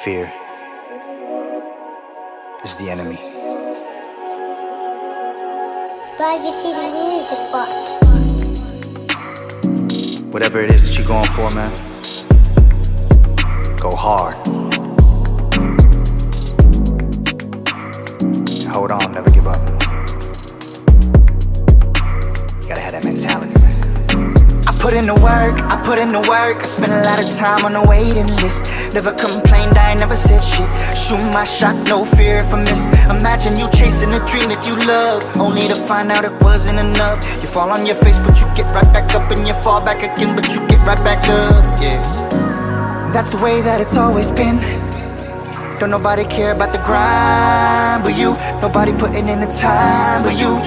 Fear is the enemy. Glad you see the music box. Whatever it is that you're going for, man, go hard. And hold on, never give up. You gotta have that mentality, man. I put in the work, I spent a lot of time on the waiting list. Never complained, I ain't never said shit. Shoot my shot, no fear if I miss. Imagine you chasing a dream that you love, only to find out it wasn't enough. You fall on your face, but you get right back up. And you fall back again, but you get right back up, yeah. That's the way that it's always been. Don't nobody care about the grind but you. Nobody putting in the time but you.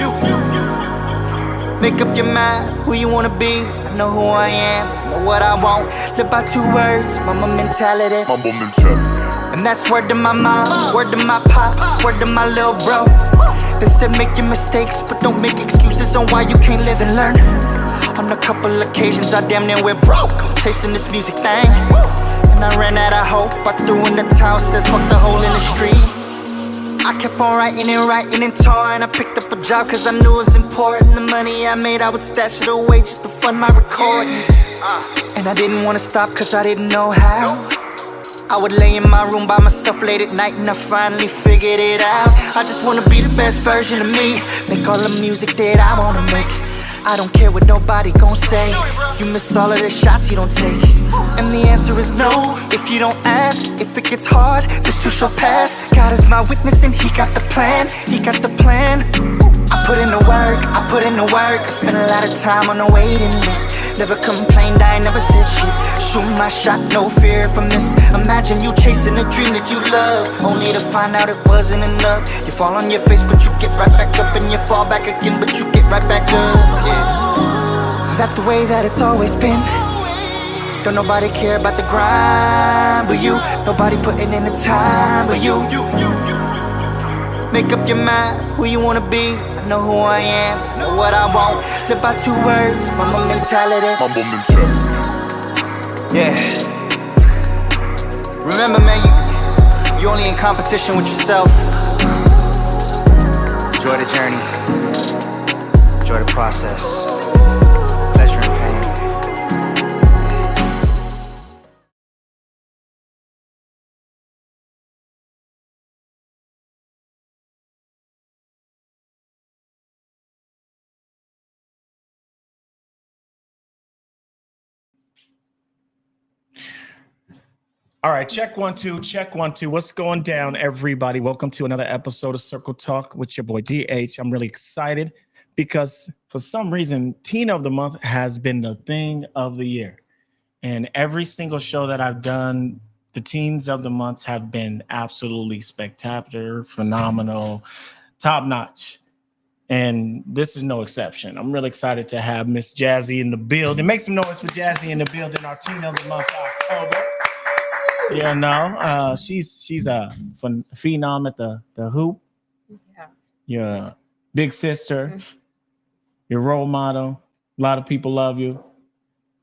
Make up your mind who you wanna be. I know who I am, know what I want. Live by 2 words, mama mentality. And that's word to my mom, word to my pops, word to my little bro. They said make your mistakes, but don't make excuses on why you can't live and learn. On a couple occasions I damn near went broke. I'm chasing this music thing, and I ran out of hope. I threw in the towel, said fuck the hole in the street. I kept on writing and touring. I picked up a job cause I knew it was important. The money I made, I would stash it away just to fund my recordings. And I didn't wanna stop cause I didn't know how. I would lay in my room by myself late at night and I finally figured it out. I just wanna be the best version of me, make all the music that I wanna make. I don't care what nobody gon' say. You miss all of the shots you don't take. And the answer is no, if you don't ask. If it gets hard, this too shall pass. God is my witness and he got the plan. He got the plan. I put in the work, I spent a lot of time on the waiting list. Never complained, I ain't never said shit. Shoot my shot, no fear if I miss. Imagine you chasing a dream that you love, only to find out it wasn't enough. You fall on your face, but you get right back up. And you fall back again, but you get right back up, yeah. That's the way that it's always been. Don't nobody care about the grind but you. Nobody putting in the time but you. Make up your mind who you wanna be. I know who I am, know what I want. Live by 2 words, mama mentality. Yeah. Remember, man, you only in competition with yourself. Enjoy the journey. Enjoy the process. Pleasure and pain. All right, check 1 2, check 1 2. What's going down, everybody? Welcome to another episode of Circle Talk with your boy DH. I'm really excited because for some reason, Teen of the Month has been the thing of the year. And every single show that I've done, the Teens of the Month have been absolutely spectacular, phenomenal, top notch. And this is no exception. I'm really excited to have Miss Jazzy in the building. Make some noise for Jazzy in the building, our Teen of the Month, October. Yeah, no, she's a phenom at the hoop. Yeah. Your big sister, your role model. A lot of people love you.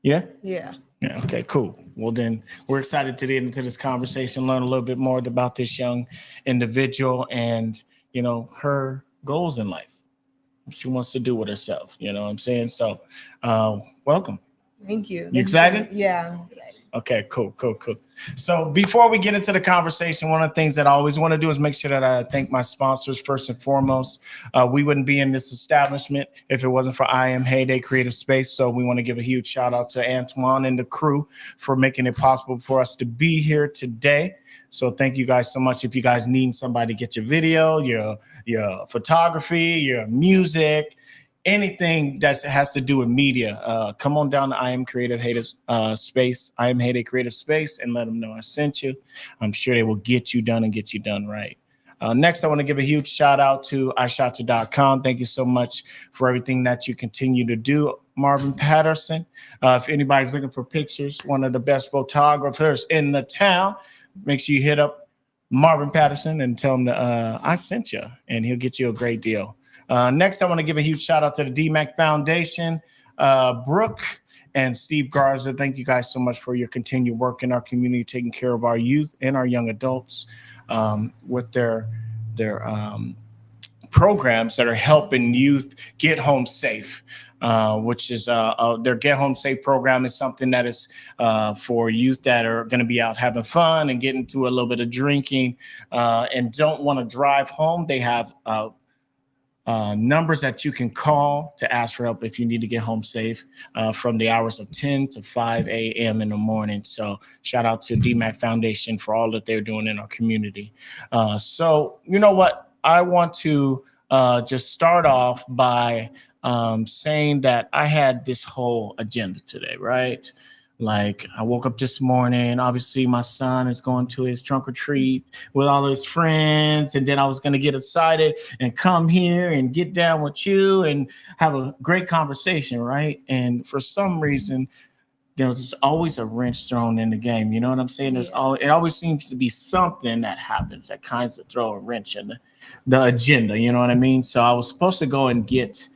Yeah? Yeah. Yeah, okay, cool. Well, then we're excited to get into this conversation, learn a little bit more about this young individual and, you know, her goals in life. What she wants to do with herself, you know what I'm saying? So, welcome. Thank you. You excited? Yeah, I'm excited. Okay, cool. So before we get into the conversation, one of the things that I always want to do is make sure that I thank my sponsors first and foremost. We wouldn't be in this establishment if it wasn't for I Am Heyday Creative Space. So we want to give a huge shout out to Antoine and the crew for making it possible for us to be here today. So thank you guys so much. If you guys need somebody to get your video, your photography, your music, anything that has to do with media, come on down to I Am Creative Heyday Space, I Am Heyday Creative Space, and let them know I sent you. I'm sure they will get you done and get you done right. Next, I want to give a huge shout out to iShotYou.com. Thank you so much for everything that you continue to do, Marvin Patterson. If anybody's looking for pictures, one of the best photographers in the town, make sure you hit up Marvin Patterson and tell him that I sent you, and he'll get you a great deal. Next, I want to give a huge shout out to the DMAC Foundation, Brooke and Steve Garza, thank you guys so much for your continued work in our community, taking care of our youth and our young adults with their programs that are helping youth get home safe, which is their Get Home Safe program is something that is for youth that are going to be out having fun and getting into a little bit of drinking and don't want to drive home. They have numbers that you can call to ask for help if you need to get home safe from the hours of 10 to 5 a.m. in the morning. So shout out to DMAC Foundation for all that they're doing in our community. So you know what? I want to just start off by saying that I had this whole agenda today, right? Like I woke up this morning, obviously my son is going to his trunk or treat with all his friends. And then I was going to get excited and come here and get down with you and have a great conversation, right? And for some reason, there's always a wrench thrown in the game. You know what I'm saying? It always seems to be something that happens that kinds of throw a wrench in the agenda. You know what I mean? So I was supposed to go and get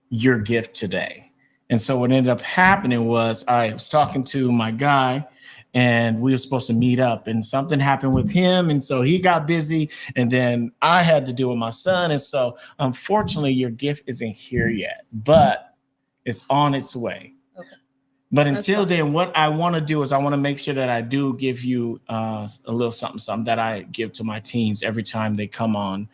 your gift today. And so what ended up happening was I was talking to my guy and we were supposed to meet up and something happened with him. And so he got busy and then I had to do with my son. And so unfortunately, your gift isn't here yet, but it's on its way. Okay. But until then, what I want to do is I want to make sure that I do give you a little something that I give to my teens every time they come on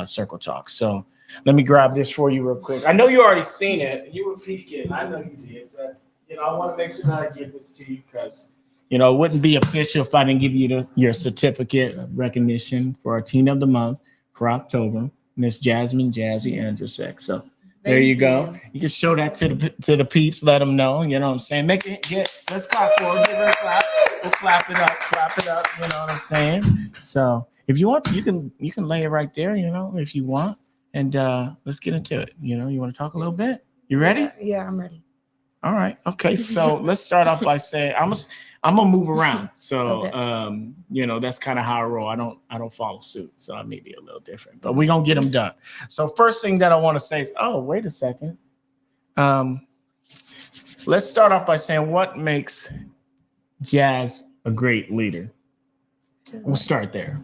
Circle Talk. So let me grab this for you real quick. I know you already seen it. You were peeking. I know you did. But, I want to make sure that I give this to you because, it wouldn't be official if I didn't give you your certificate of recognition for our Teen of the Month for October, Miss Jasmine Jazzy Andrisek. So there you go. You can show that to the peeps. Let them know. You know what I'm saying? Let's clap for it. Give her a clap. We'll clap it up. You know what I'm saying? So if you want, you can lay it right there. If you want. And let's get into it. You want to talk a little bit? You ready? Yeah, I'm ready. All right. Okay. So let's start off by saying I'm gonna move around. So okay. That's kind of how I roll. I don't follow suit, so I may be a little different, but we're gonna get them done. So first thing that I want to say is, wait a second. Let's start off by saying what makes Jazz a great leader. We'll start there.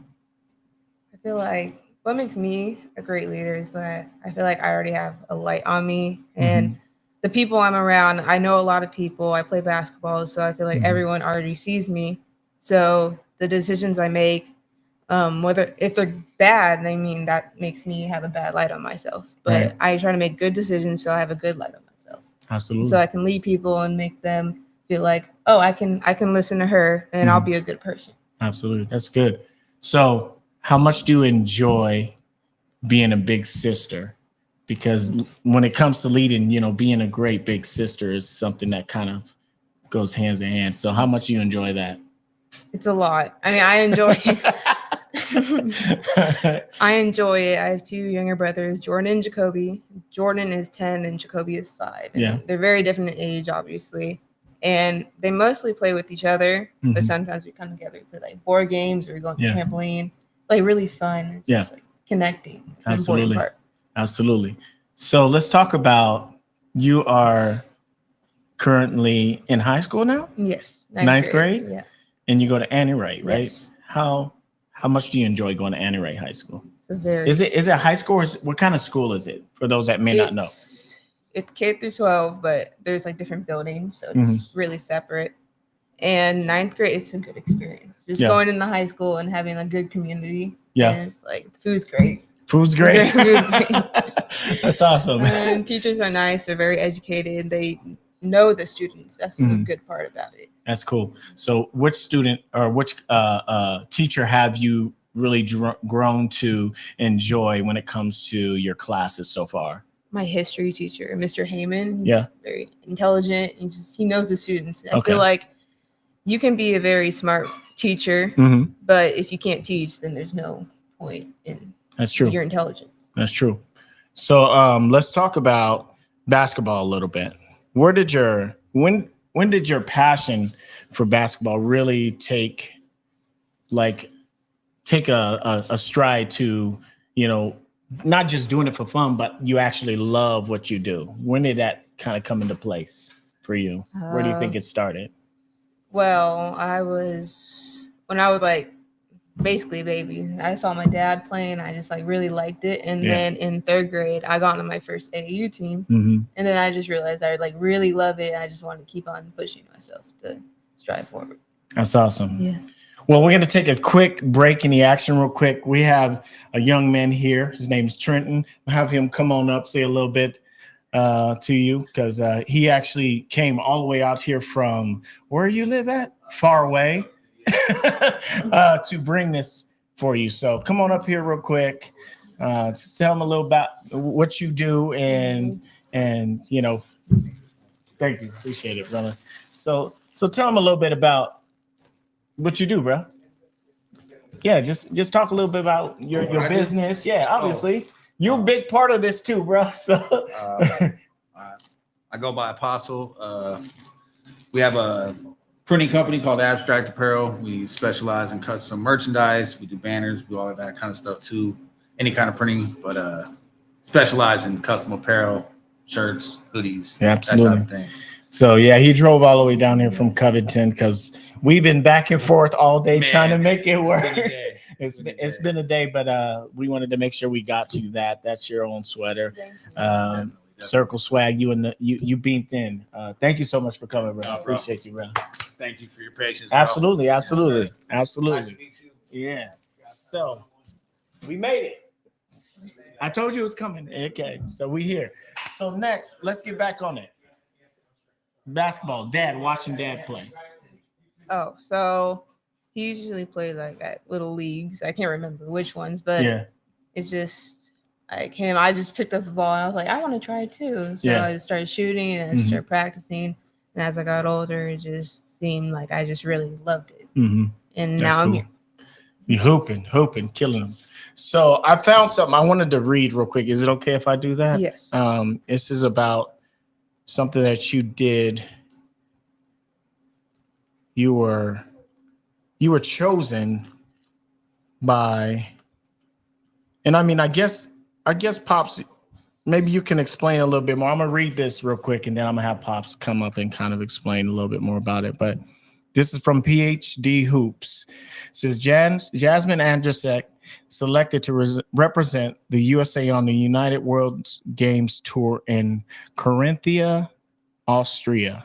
I feel like what makes me a great leader is that I feel like I already have a light on me and the people I'm around, I know a lot of people. I play basketball, so I feel like everyone already sees me. So the decisions I make, whether if they're bad, that makes me have a bad light on myself. But I try to make good decisions so I have a good light on myself. Absolutely. So I can lead people and make them feel like, I can listen to her and I'll be a good person. Absolutely. That's good. So how much do you enjoy being a big sister? Because when it comes to leading, being a great big sister is something that kind of goes hands in hand. So how much do you enjoy that? It's a lot. I enjoy it. I enjoy it. I have two younger brothers, Jordan and Jacoby. Jordan is 10 and Jacoby is 5. And they're very different in age, obviously. And they mostly play with each other, but sometimes we come together for like board games or we go on the trampoline. Like really fun. It's just like connecting. It's an important part. Absolutely. So let's talk about, you are currently in high school now? Yes. Ninth grade? Yeah. And you go to Annie Wright, right? Yes. How much do you enjoy going to Annie Wright High School? Is it high school or what kind of school is it for those that may not know? It's K through 12, but there's like different buildings. So it's really separate. And ninth grade, it's a good experience. Just going into high school and having a good community. Yeah. And it's like, the food's great. Food's great. That's awesome. And teachers are nice. They're very educated. They know the students. That's the good part about it. That's cool. So which student or which teacher have you really grown to enjoy when it comes to your classes so far? My history teacher, Mr. Heyman. He's very intelligent. He knows the students. I feel like you can be a very smart teacher, but if you can't teach, then there's no point in your intelligence. That's true. So let's talk about basketball a little bit. When did your passion for basketball really take a stride to, not just doing it for fun, but you actually love what you do? When did that kind of come into place for you? Where do you think it started? Well, when I was like basically a baby, I saw my dad playing. I just like really liked it. And then in 3rd grade, I got on my first AAU team. Mm-hmm. And then I just realized I like really love it. I just wanted to keep on pushing myself to strive forward. That's awesome. Yeah. Well, we're going to take a quick break in the action real quick. We have a young man here. His name is Trenton. I'll have him come on up, say a little bit to you, because he actually came all the way out here from where you live at, far away, to bring this for you. So come on up here real quick. Just tell him a little about what you do and you know, thank you. Appreciate it, brother. So tell him a little bit about what you do, bro. Yeah, just talk a little bit about your business. Yeah, obviously. You're a big part of this too, bro. So I go by Apostle. We have a printing company called Abstract Apparel. We specialize in custom merchandise. We do banners, we do all of that kind of stuff too. Any kind of printing, but specialize in custom apparel, shirts, hoodies, yeah, absolutely. that type of thing. So yeah, he drove all the way down here from Covington because we've been back and forth all day trying to make it work. It's been a day, but we wanted to make sure we got you that. That's your own sweater. Circle swag. You beamed in. Thank you so much for coming, bro. I appreciate you, bro. Thank you for your patience, bro. Absolutely. Nice to meet you. Yeah. So we made it. I told you it was coming. Okay. So we here. So next, let's get back on it. Basketball. Watching dad play. Oh, so he usually played like at little leagues. I can't remember which ones, but it's just like him. I just picked up the ball and I was like, I want to try it too. So I just started shooting and started practicing. And as I got older, it just seemed like I just really loved it. Mm-hmm. And now I'm here. You're hooping, killing them. So I found something I wanted to read real quick. Is it okay if I do that? Yes. This is about something that you did. You were chosen by, and I mean, I guess Pops, maybe you can explain a little bit more. I'm gonna read this real quick and then I'm gonna have Pops come up and kind of explain a little bit more about it. But this is from PhD Hoops. It says Jasmine Andrisek selected to represent the USA on the United World Games Tour in Carinthia, Austria.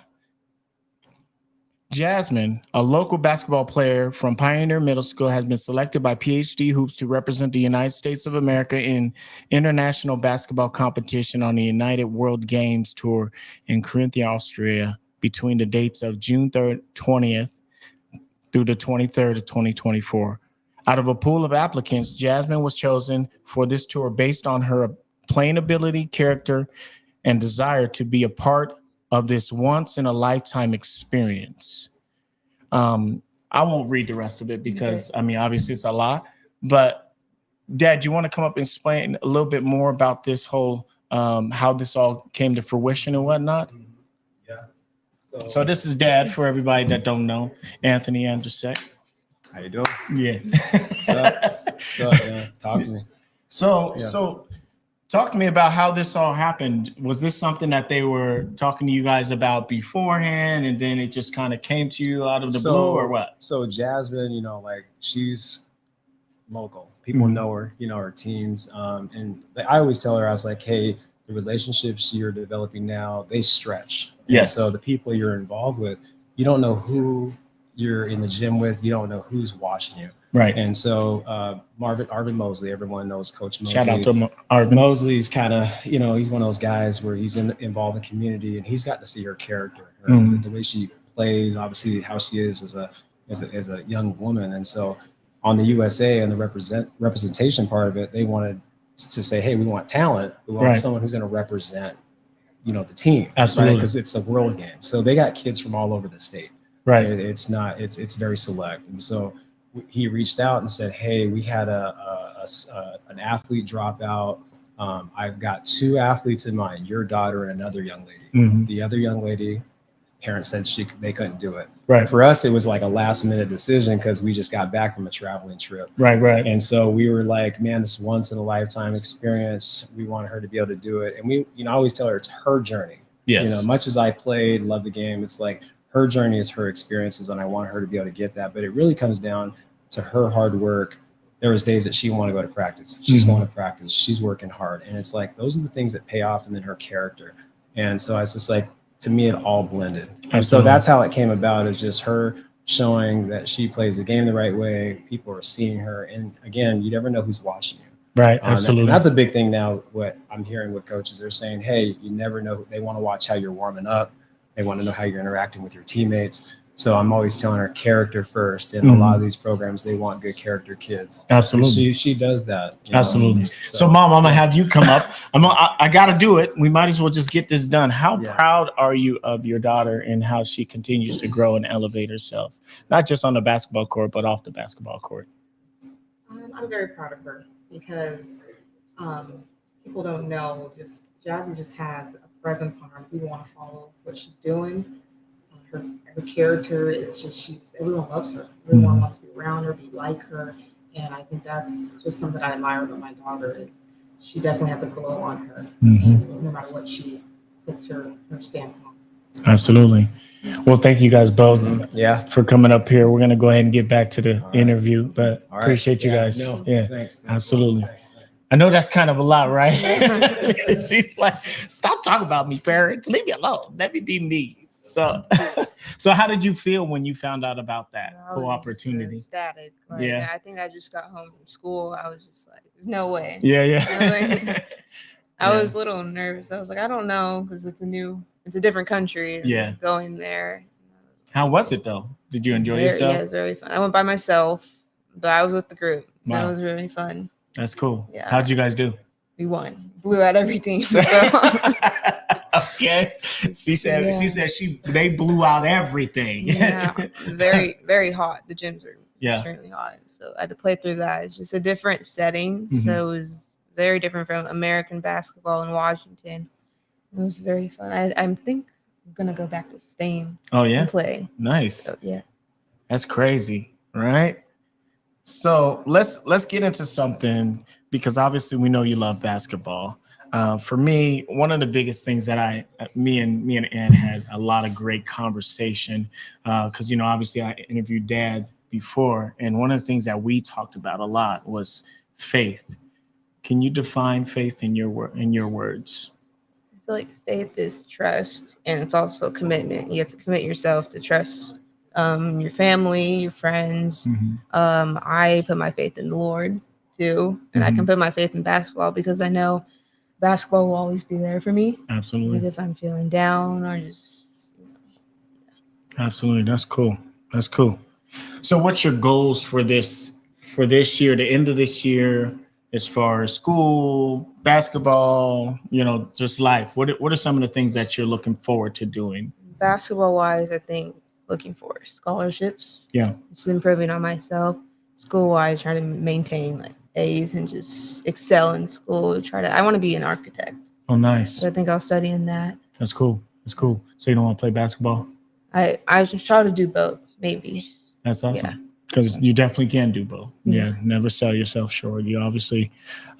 Jasmine, a local basketball player from Pioneer Middle School, has been selected by PhD Hoops to represent the United States of America in international basketball competition on the United World Games Tour in Carinthia, Austria, between the dates of June 20th through the 23rd of 2024. Out of a pool of applicants, Jasmine was chosen for this tour based on her playing ability, character, and desire to be a part of this once-in-a-lifetime experience. I won't read the rest of it because, I mean, obviously it's a lot. But, Dad, do you want to come up and explain a little bit more about this whole, how this all came to fruition and whatnot? Yeah. So this is Dad, for everybody that don't know, Anthony Andrisek. How you doing? Yeah. What's up, man? Talk to me. So talk to me about how this all happened. Was this something that they were talking to you guys about beforehand, and then it just kind of came to you out of the blue, or what? So Jasmine, like she's local. People know her, her teams. And I always tell her, I was like, hey, the relationships you're developing now, they stretch. Yes. And so the people you're involved with, you don't know who you're in the gym with. You don't know who's watching you. Right. And so Arvin Mosley, everyone knows Coach Mosley. Shout out to Arvin. Mosley's kind of, he's one of those guys where he's involved in the community, and he's got to see her character, the way she plays, obviously how she is as a young woman. And so on the USA and the representation part of it, they wanted to say, hey, we want talent. We want someone who's going to represent, the team. Absolutely. Because it's a world game. So they got kids from all over the state. Right. It's very select. And so he reached out and said, hey, we had an athlete drop out. I've got 2 athletes in mind, your daughter and another young lady. Mm-hmm. The other young lady, parents said they couldn't do it. Right. For us, it was like a last minute decision because we just got back from a traveling trip. Right. And so we were like, man, this once in a lifetime experience. We wanted her to be able to do it. And we, I always tell her it's her journey. Yes. You know, much as I played, loved the game, it's like her journey is her experiences, and I want her to be able to get that. But it really comes down to her hard work. There was days that she wanted to go to practice. She's going to practice. She's working hard. And it's like, those are the things that pay off, and then her character. And so it's just like, to me, it all blended. And so that's how it came about, is just her showing that she plays the game the right way. People are seeing her. And again, you never know who's watching you. Right. Absolutely. And that's a big thing now. What I'm hearing with coaches, they're saying, hey, you never know. They want to watch how you're warming up. They want to know how you're interacting with your teammates. So I'm always telling her character first. And a lot of these programs, they want good character kids. Absolutely. She does that. Absolutely. So Mom, I'm going to have you come up. I got to do it. We might as well just get this done. How proud are you of your daughter and how she continues to grow and elevate herself, not just on the basketball court, but off the basketball court? I'm very proud of her because people don't know, just Jazzy just has a presence on her. People want to follow what she's doing. Her character is just, everyone loves her. Everyone wants to be around her, be like her. And I think that's just something I admire about my daughter, is she definitely has a glow on her, no matter what she puts her stamp on. Absolutely. Well, thank you guys both for coming up here. We're going to go ahead and get back to the interview, but appreciate you guys. Thanks. Absolutely. Thanks. I know that's kind of a lot, right? She's like, stop talking about me, parents. Leave me alone. Let me be me. So how did you feel when you found out about that whole opportunity? Ecstatic. I think I just got home from school. I was just like, there's no way. I was a little nervous. I was like, I don't know, because it's a different country. And going there. How was it though? Did you enjoy yourself? Yeah, it was very fun. I went by myself, but I was with the group. Wow. That was really fun. That's cool. Yeah. How'd you guys do? We won. Blew out every team. Okay. She said they blew out everything. Yeah. Very, very hot. The gyms are extremely hot. So I had to play through that. It's just a different setting. So it was very different from American basketball in Washington. It was very fun. I think I'm gonna go back to Spain. Oh yeah. And play. Nice. So, yeah. That's crazy, right? So let's get into something, because obviously we know you love basketball. For me, one of the biggest things that me and Ann had a lot of great conversation, because obviously I interviewed Dad before, and one of the things that we talked about a lot was faith. Can you define faith in your words? I feel like faith is trust, and it's also commitment. You have to commit yourself to trust your family, your friends. I put my faith in the Lord too, and I can put my faith in basketball, because I know basketball will always be there for me. Absolutely. Like if I'm feeling down or just. Absolutely, that's cool. That's cool. So, what's your goals for this year, the end of this year, as far as school, basketball, just life? What are some of the things that you're looking forward to doing? Basketball wise, I think looking for scholarships. Yeah. Just improving on myself. School wise, trying to maintain like A's and just excel in school. I want to be an architect. Oh, nice. So I think I'll study in that. That's cool. That's cool. So you don't want to play basketball? I just try to do both, maybe. That's awesome. Yeah. Because you definitely can do both. Yeah. Never sell yourself short. You obviously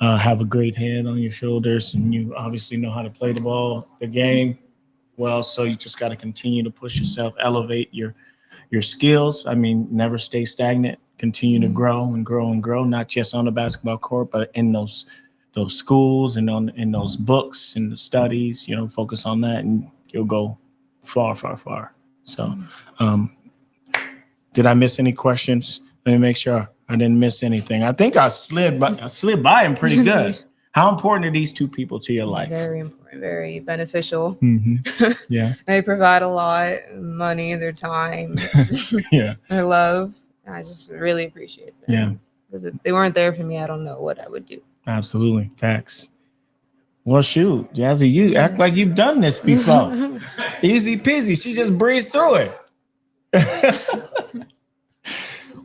have a great head on your shoulders, and you obviously know how to play the game well. So you just got to continue to push yourself, elevate your skills. I mean, never stay stagnant. Continue to grow and grow and grow, not just on the basketball court, but in those schools and in those books and the studies. Focus on that, and you'll go far, far, far. So, did I miss any questions? Let me make sure I didn't miss anything. I think I slid by him pretty good. How important are these two people to your life? Very important, very beneficial. Yeah. They provide a lot, money, their time, their love. I just really appreciate them. Yeah. Because if they weren't there for me, I don't know what I would do. Absolutely. Facts. Well, shoot, Jazzy, you act like you've done this before. Easy peasy. She just breezed through it.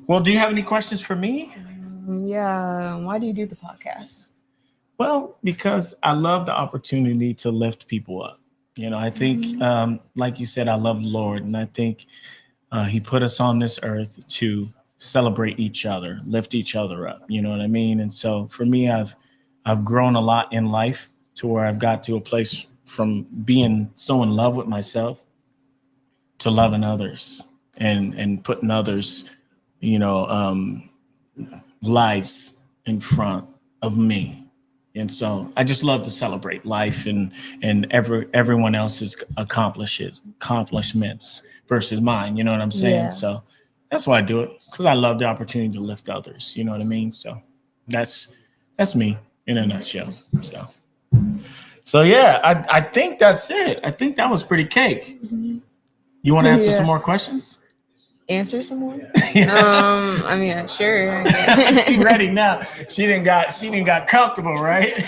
Well, do you have any questions for me? Yeah. Why do you do the podcast? Well, because I love the opportunity to lift people up. I think, like you said, I love the Lord, and I think he put us on this earth to celebrate each other, lift each other up. You know what I mean? And so for me, I've grown a lot in life to where I've got to a place from being so in love with myself to loving others and putting others, lives in front of me. And so I just love to celebrate life and everyone else's accomplishments versus mine. You know what I'm saying? Yeah. So that's why I do it, because I love the opportunity to lift others. You know what I mean? So that's me in a nutshell. So yeah, I think that's it. I think that was pretty cake. You want to answer some more questions? Answer some more? I mean, sure. She ready now. She didn't got comfortable, right?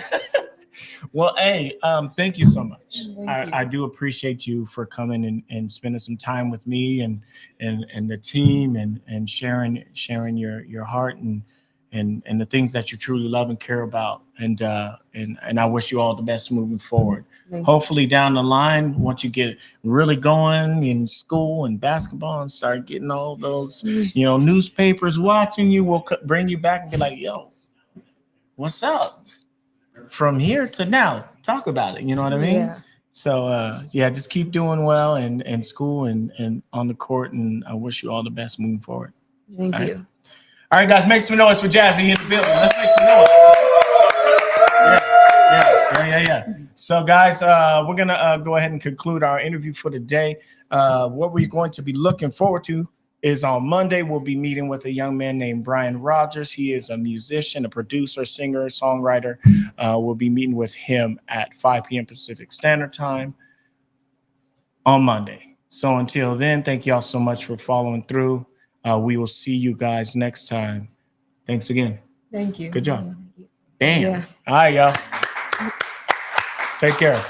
Well, hey, thank you so much. I do appreciate you for coming and spending some time with me and the team and sharing your heart and the things that you truly love and care about. And I wish you all the best moving forward. Hopefully down the line, once you get really going in school and basketball and start getting all those, newspapers watching you, will bring you back and be like, yo, what's up? From here to now, talk about it. You know what I mean? Yeah. So, just keep doing well in school and on the court. And I wish you all the best moving forward. Thank you. All right, guys, make some noise for Jazzy in the building. Let's make some noise. Yeah. So, guys, we're going to go ahead and conclude our interview for today. What we're going to be looking forward to is on Monday, we'll be meeting with a young man named Brian Rogers. He is a musician, a producer, singer, songwriter. We'll be meeting with him at 5 p.m. Pacific Standard Time on Monday. So until then, thank you all so much for following through. We will see you guys next time. Thanks again. Thank you. Good job. Thank you. Damn. Yeah. All right, y'all. Take care.